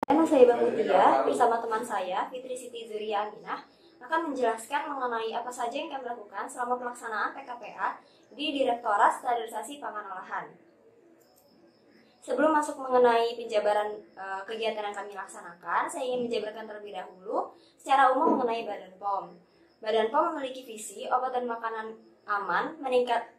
Nama saya Bang Mutia, bersama teman saya, Fitri Siti Zuria Aminah, akan menjelaskan mengenai apa saja yang kami lakukan selama pelaksanaan PKPA di Direktorat Standarisasi Pangan Olahan. Sebelum masuk mengenai penjabaran kegiatan yang kami laksanakan, saya ingin menjabarkan terlebih dahulu secara umum mengenai Badan POM. Badan POM memiliki visi obat dan makanan aman meningkatkan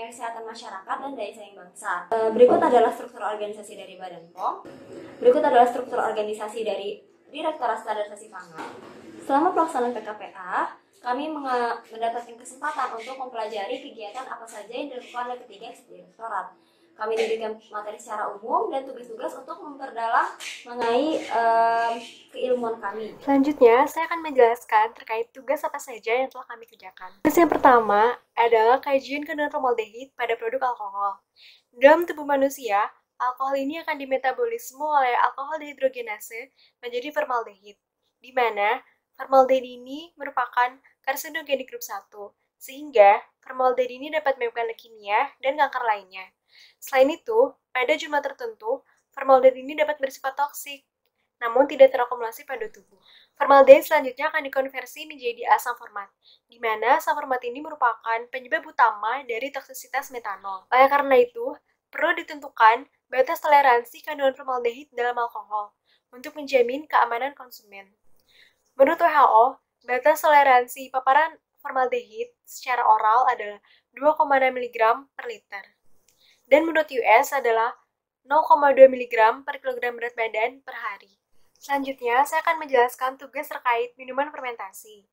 kesehatan masyarakat dan daya saing bangsa. Berikut adalah struktur organisasi dari Badan POM. Berikut adalah struktur organisasi dari Direktorat Standarisasi Pangan. Selama pelaksanaan PKPA, kami mendapatkan kesempatan untuk mempelajari kegiatan apa saja yang dilakukan oleh ketiga direktorat. Kami diberikan materi secara umum dan tugas-tugas untuk memperdalam mengenai keilmuan kami. Selanjutnya, saya akan menjelaskan terkait tugas apa saja yang telah kami kerjakan. Tugas yang pertama adalah kajian kandungan formaldehid pada produk alkohol. Dalam tubuh manusia, alkohol ini akan dimetabolisme oleh alkohol dehidrogenase menjadi formaldehid, di mana formaldehid ini merupakan karsinogenik grup 1, sehingga formaldehid ini dapat menyebabkan leukemia dan kanker lainnya. Selain itu, pada jumlah tertentu, formaldehid ini dapat bersifat toksik, namun tidak terakumulasi pada tubuh. Formaldehid selanjutnya akan dikonversi menjadi asam format, di mana asam format ini merupakan penyebab utama dari toksisitas metanol. Oleh karena itu, perlu ditentukan batas toleransi kandungan formaldehid dalam alkohol untuk menjamin keamanan konsumen. Menurut WHO, batas toleransi paparan formaldehid secara oral adalah 2,6 mg per liter. Dan menurut US adalah 0,2 mg per kilogram berat badan per hari. Selanjutnya, saya akan menjelaskan tugas terkait minuman fermentasi.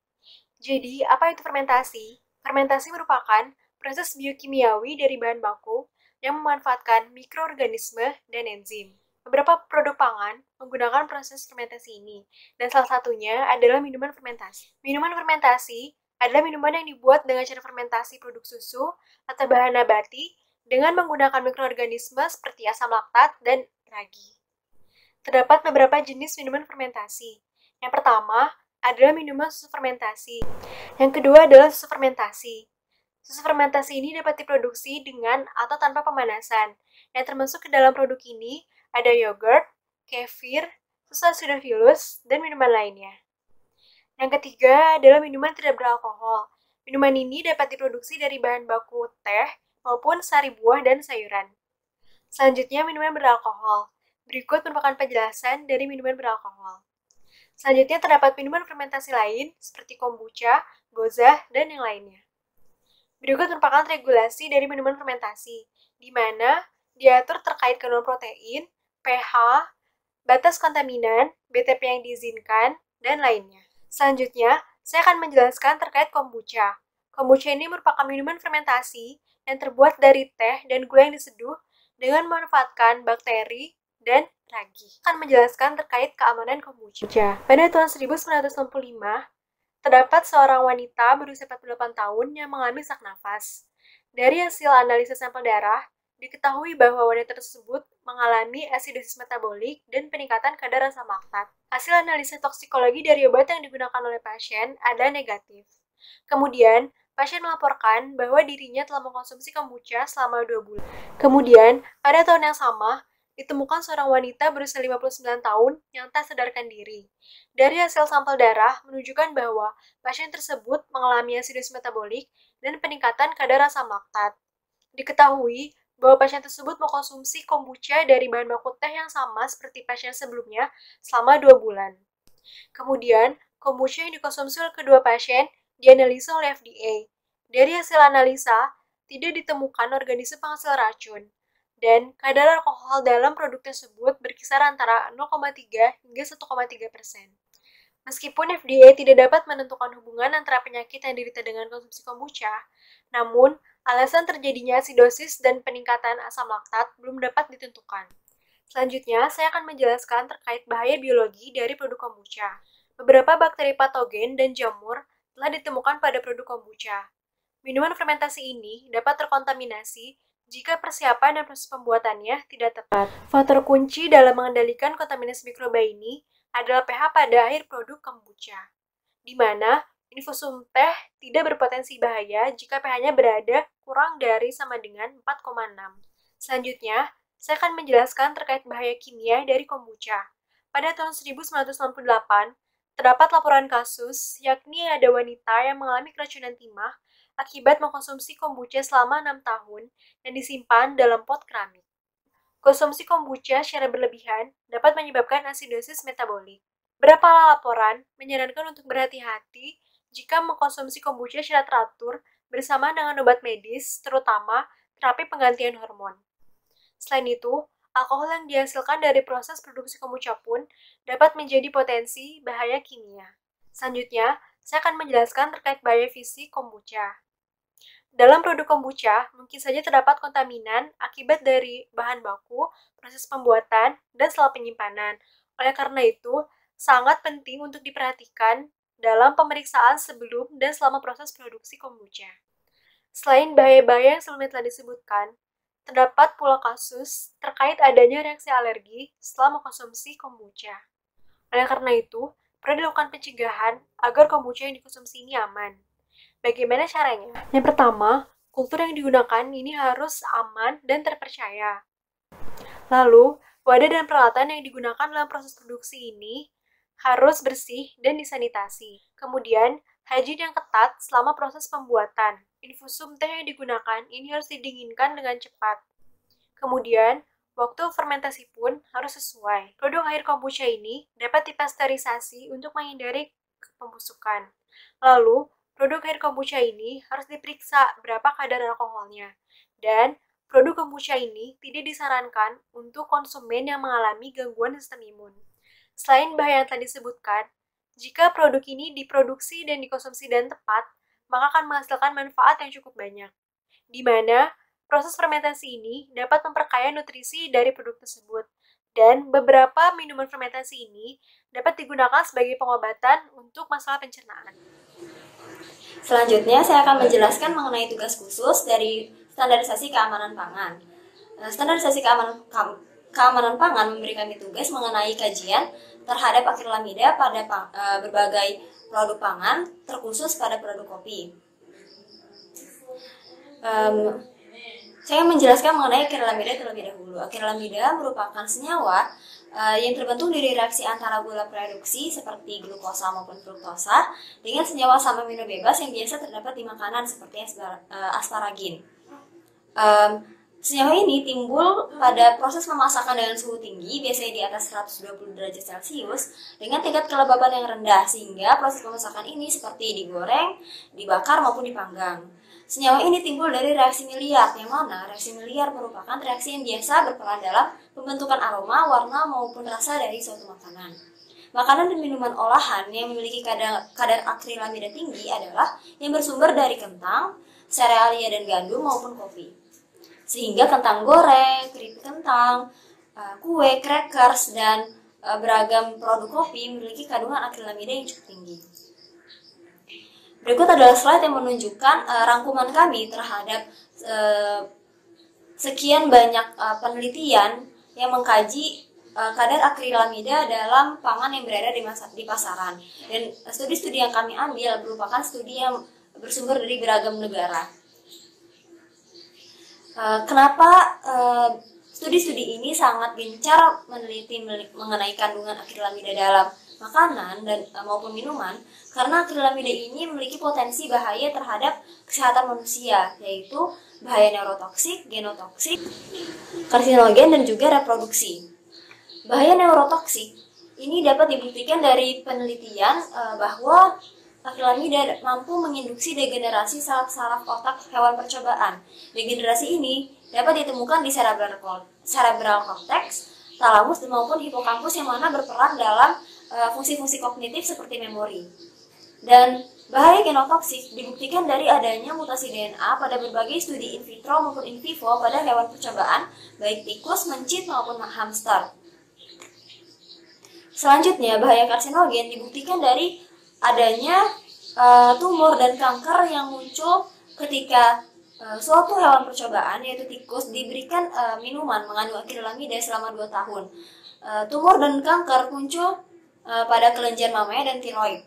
Jadi, apa itu fermentasi? Fermentasi merupakan proses biokimiawi dari bahan baku yang memanfaatkan mikroorganisme dan enzim. Beberapa produk pangan menggunakan proses fermentasi ini, dan salah satunya adalah minuman fermentasi. Minuman fermentasi adalah minuman yang dibuat dengan cara fermentasi produk susu atau bahan nabati dengan menggunakan mikroorganisme seperti asam laktat dan ragi. Terdapat beberapa jenis minuman fermentasi. Yang pertama adalah minuman susu fermentasi. Yang kedua adalah susu fermentasi. Susu fermentasi ini dapat diproduksi dengan atau tanpa pemanasan. Yang termasuk ke dalam produk ini ada yogurt, kefir, susu acidophilus, dan minuman lainnya. Yang ketiga adalah minuman tidak beralkohol. Minuman ini dapat diproduksi dari bahan baku teh maupun sari buah dan sayuran. Selanjutnya, minuman beralkohol. Berikut merupakan penjelasan dari minuman beralkohol. Selanjutnya, terdapat minuman fermentasi lain seperti kombucha, goza, dan yang lainnya. Berikut merupakan regulasi dari minuman fermentasi, di mana diatur terkait kandungan protein, pH, batas kontaminan, BTP yang diizinkan, dan lainnya. Selanjutnya, saya akan menjelaskan terkait kombucha. Kombucha ini merupakan minuman fermentasi yang terbuat dari teh dan gula yang diseduh dengan memanfaatkan bakteri dan ragi. Saya akan menjelaskan terkait keamanan kombucha. Pada tahun 1965, terdapat seorang wanita berusia 48 tahun yang mengalami sesak nafas. Dari hasil analisis sampel darah, diketahui bahwa wanita tersebut mengalami asidosis metabolik dan peningkatan kadar asam laktat. Hasil analisis toksikologi dari obat yang digunakan oleh pasien adalah negatif. Kemudian, pasien melaporkan bahwa dirinya telah mengkonsumsi kombucha selama 2 bulan. Kemudian, pada tahun yang sama, ditemukan seorang wanita berusia 59 tahun yang tak sadarkan diri. Dari hasil sampel darah menunjukkan bahwa pasien tersebut mengalami asidosis metabolik dan peningkatan kadar asam laktat. Diketahui bahwa pasien tersebut mengkonsumsi kombucha dari bahan baku teh yang sama seperti pasien sebelumnya selama 2 bulan. Kemudian, kombucha yang dikonsumsi oleh kedua pasien dianalisa oleh FDA. Dari hasil analisa, tidak ditemukan organisme penghasil racun, dan kadar alkohol dalam produk tersebut berkisar antara 0,3 hingga 1,3%. Meskipun FDA tidak dapat menentukan hubungan antara penyakit yang diderita dengan konsumsi kombucha, namun alasan terjadinya asidosis dan peningkatan asam laktat belum dapat ditentukan. Selanjutnya, saya akan menjelaskan terkait bahaya biologi dari produk kombucha. Beberapa bakteri patogen dan jamur telah ditemukan pada produk kombucha. Minuman fermentasi ini dapat terkontaminasi jika persiapan dan proses pembuatannya tidak tepat. Faktor kunci dalam mengendalikan kontaminasi mikroba ini adalah pH pada air produk kombucha, di mana infusum teh tidak berpotensi bahaya jika pH-nya berada kurang dari sama dengan 4,6. Selanjutnya, saya akan menjelaskan terkait bahaya kimia dari kombucha. Pada tahun 1968, terdapat laporan kasus, yakni ada wanita yang mengalami keracunan timah akibat mengkonsumsi kombucha selama 6 tahun dan disimpan dalam pot keramik. Konsumsi kombucha secara berlebihan dapat menyebabkan asidosis metabolik. Beberapa laporan menyarankan untuk berhati-hati jika mengkonsumsi kombucha secara teratur bersama dengan obat medis, terutama terapi penggantian hormon. Selain itu, alkohol yang dihasilkan dari proses produksi kombucha pun dapat menjadi potensi bahaya kimia. Selanjutnya, saya akan menjelaskan terkait bahaya fisik kombucha. Dalam produk kombucha, mungkin saja terdapat kontaminan akibat dari bahan baku, proses pembuatan, dan sel penyimpanan. Oleh karena itu, sangat penting untuk diperhatikan dalam pemeriksaan sebelum dan selama proses produksi kombucha. Selain bahaya-bahaya yang sebelumnya telah disebutkan, terdapat pula kasus terkait adanya reaksi alergi setelah mengkonsumsi kombucha. Oleh karena itu, perlu dilakukan pencegahan agar kombucha yang dikonsumsi ini aman. Bagaimana caranya? Yang pertama, kultur yang digunakan ini harus aman dan terpercaya. Lalu, wadah dan peralatan yang digunakan dalam proses produksi ini harus bersih dan disanitasi. Kemudian, hygiene yang ketat selama proses pembuatan. Infusum teh yang digunakan ini harus didinginkan dengan cepat. Kemudian, waktu fermentasi pun harus sesuai. Produk air kombucha ini dapat dipasteurisasi untuk menghindari pembusukan. Lalu, produk air kombucha ini harus diperiksa berapa kadar alkoholnya. Dan produk kombucha ini tidak disarankan untuk konsumen yang mengalami gangguan sistem imun. Selain bahaya yang telah disebutkan, jika produk ini diproduksi dan dikonsumsi dengan tepat, maka akan menghasilkan manfaat yang cukup banyak, di mana proses fermentasi ini dapat memperkaya nutrisi dari produk tersebut, dan beberapa minuman fermentasi ini dapat digunakan sebagai pengobatan untuk masalah pencernaan. Selanjutnya, saya akan menjelaskan mengenai tugas khusus dari standarisasi keamanan pangan. Standarisasi keamanan pangan memberi kami tugas mengenai kajian terhadap akrilamida pada berbagai produk pangan, terkhusus pada produk kopi. Saya menjelaskan mengenai akrilamida terlebih dahulu. Akrilamida merupakan senyawa yang terbentuk dari reaksi antara gula produksi seperti glukosa maupun fruktosa dengan senyawa asam amino bebas yang biasa terdapat di makanan seperti asparagin. Senyawa ini timbul pada proses pemasakan dengan suhu tinggi, biasanya di atas 120 derajat Celcius, dengan tingkat kelembaban yang rendah, sehingga proses pemasakan ini seperti digoreng, dibakar maupun dipanggang. Senyawa ini timbul dari reaksi miliar, yang mana reaksi miliar merupakan reaksi yang biasa berperan dalam pembentukan aroma, warna, maupun rasa dari suatu makanan. Makanan dan minuman olahan yang memiliki kadar akrilamida tinggi adalah yang bersumber dari kentang, serealia dan gandum maupun kopi. Sehingga kentang goreng, keripik kentang, kue, crackers, dan beragam produk kopi memiliki kandungan akrilamida yang cukup tinggi. Berikut adalah slide yang menunjukkan rangkuman kami terhadap sekian banyak penelitian yang mengkaji kadar akrilamida dalam pangan yang berada di pasaran. Dan studi-studi yang kami ambil merupakan studi yang bersumber dari beragam negara. Kenapa studi-studi ini sangat gencar meneliti mengenai kandungan akrilamida dalam makanan dan maupun minuman? Karena akrilamida ini memiliki potensi bahaya terhadap kesehatan manusia, yaitu bahaya neurotoksik, genotoksik, karsinogen, dan juga reproduksi. Bahaya neurotoksik ini dapat dibuktikan dari penelitian bahwa akrilamida mampu menginduksi degenerasi saraf-saraf otak hewan percobaan. Degenerasi ini dapat ditemukan di cerebral cortex, talamus, maupun hipokampus yang mana berperan dalam fungsi-fungsi kognitif seperti memori. Dan bahaya genotoksik dibuktikan dari adanya mutasi DNA pada berbagai studi in vitro maupun in vivo pada hewan percobaan, baik tikus, mencit, maupun hamster. Selanjutnya, bahaya karsinogen dibuktikan dari adanya tumor dan kanker yang muncul ketika suatu hewan percobaan, yaitu tikus, diberikan minuman mengandung akrilamida selama 2 tahun. Tumor dan kanker muncul pada kelenjar mamanya dan tiroid.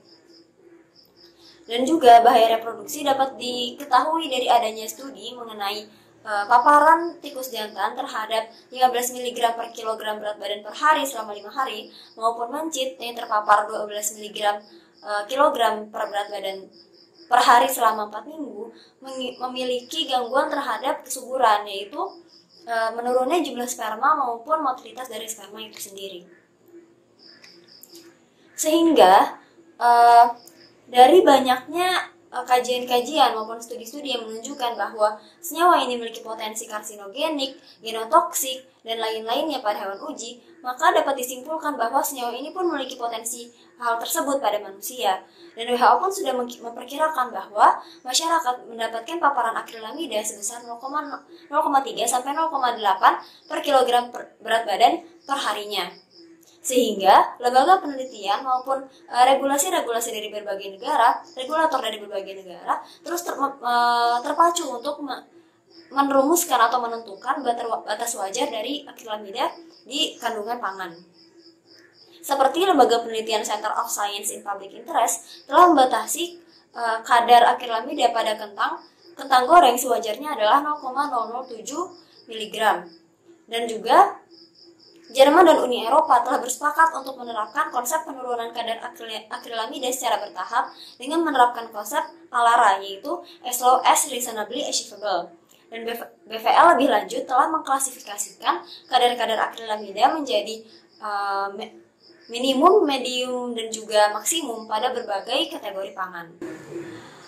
Dan juga bahaya reproduksi dapat diketahui dari adanya studi mengenai paparan tikus jantan terhadap 15 mg per kilogram berat badan per hari selama 5 hari maupun mencit yang terpapar 12 mg kilogram per berat badan per hari selama 4 minggu memiliki gangguan terhadap kesuburan, yaitu menurunnya jumlah sperma maupun motilitas dari sperma itu sendiri. Sehingga dari banyaknya kajian-kajian maupun studi-studi yang menunjukkan bahwa senyawa ini memiliki potensi karsinogenik, genotoksik, dan lain-lainnya pada hewan uji, maka dapat disimpulkan bahwa senyawa ini pun memiliki potensi hal tersebut pada manusia. Dan WHO pun sudah memperkirakan bahwa masyarakat mendapatkan paparan akrilamida sebesar 0,3 sampai 0,8 per kilogram berat badan per harinya. Sehingga lembaga penelitian maupun regulasi-regulasi dari berbagai negara, regulator dari berbagai negara terus terpacu untuk merumuskan atau menentukan batas wajar dari akrilamida di kandungan pangan. Seperti Lembaga Penelitian Center of Science in Public Interest telah membatasi kadar akrilamida pada kentang goreng sewajarnya adalah 0,007 mg. Dan juga Jerman dan Uni Eropa telah bersepakat untuk menerapkan konsep penurunan kadar akrilamida secara bertahap dengan menerapkan konsep ALARA, yaitu as low as reasonably achievable. Dan BVL lebih lanjut telah mengklasifikasikan kadar-kadar akrilamida menjadi minimum, medium, dan juga maksimum pada berbagai kategori pangan.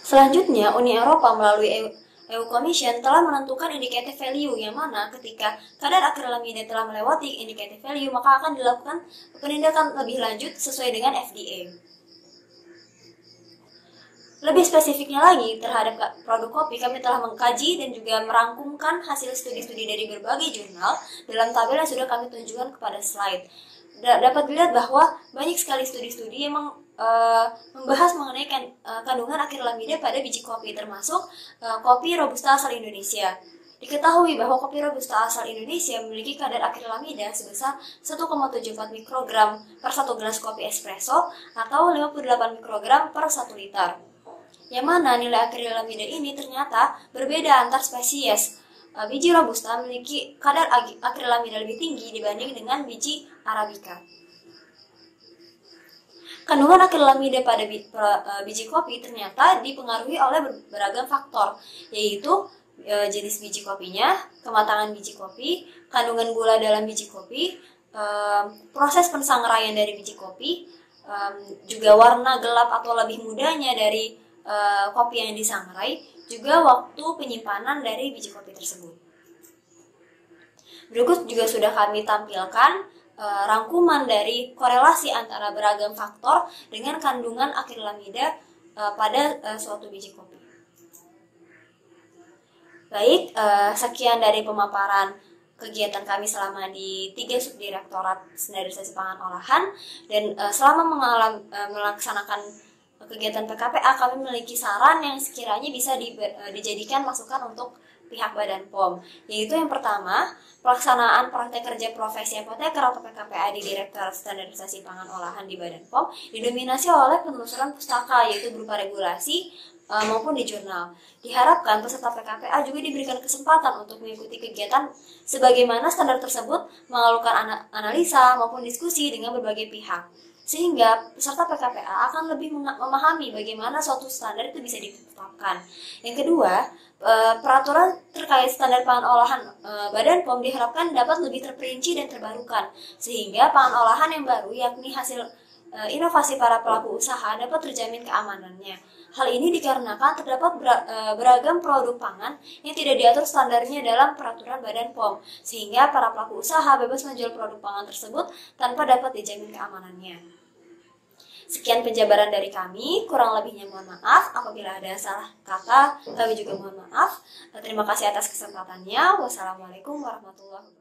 Selanjutnya, Uni Eropa melalui EU Commission telah menentukan indicative value, yang mana ketika kadar akrilamida telah melewati indicative value, maka akan dilakukan penindakan lebih lanjut sesuai dengan FDA. Lebih spesifiknya lagi, terhadap produk kopi, kami telah mengkaji dan juga merangkumkan hasil studi-studi dari berbagai jurnal dalam tabel yang sudah kami tunjukkan kepada slide. Dapat dilihat bahwa banyak sekali studi-studi yang membahas mengenai kandungan akrilamida pada biji kopi, termasuk kopi Robusta asal Indonesia. Diketahui bahwa kopi Robusta asal Indonesia memiliki kadar akrilamida sebesar 1,74 mikrogram per 1 gelas kopi espresso atau 58 mikrogram per 1 liter. Yang mana nilai akrilamida ini ternyata berbeda antar spesies. Biji Robusta memiliki kadar akrilamida lebih tinggi dibanding dengan biji Arabica. Kandungan akrilamida pada biji kopi ternyata dipengaruhi oleh beragam faktor, yaitu jenis biji kopinya, kematangan biji kopi, kandungan gula dalam biji kopi, proses pensangraian dari biji kopi, juga warna gelap atau lebih mudanya dari kopi yang disangrai, juga waktu penyimpanan dari biji kopi tersebut. Berikut juga sudah kami tampilkan rangkuman dari korelasi antara beragam faktor dengan kandungan akrilamida pada suatu biji kopi. Baik, sekian dari pemaparan kegiatan kami selama di 3 subdirektorat standarisasi pangan olahan, dan selama melaksanakan kegiatan PKPA kami memiliki saran yang sekiranya bisa dijadikan masukan untuk pihak Badan POM, yaitu yang pertama, pelaksanaan praktek kerja profesi apoteker atau PKPA di Direktorat Standarisasi Pangan Olahan di Badan POM didominasi oleh penelusuran pustaka, yaitu berupa regulasi maupun di jurnal. Diharapkan peserta PKPA juga diberikan kesempatan untuk mengikuti kegiatan sebagaimana standar tersebut, melakukan analisa maupun diskusi dengan berbagai pihak, sehingga peserta PKPA akan lebih memahami bagaimana suatu standar itu bisa ditetapkan. Yang kedua, peraturan terkait standar pangan olahan Badan POM diharapkan dapat lebih terperinci dan terbarukan, sehingga pangan olahan yang baru, yakni hasil inovasi para pelaku usaha, dapat terjamin keamanannya. Hal ini dikarenakan terdapat beragam produk pangan yang tidak diatur standarnya dalam peraturan Badan POM, sehingga para pelaku usaha bebas menjual produk pangan tersebut tanpa dapat dijamin keamanannya. Sekian penjabaran dari kami, kurang lebihnya mohon maaf. Apabila ada salah kata, kami juga mohon maaf. Terima kasih atas kesempatannya. Wassalamualaikum warahmatullahi wabarakatuh.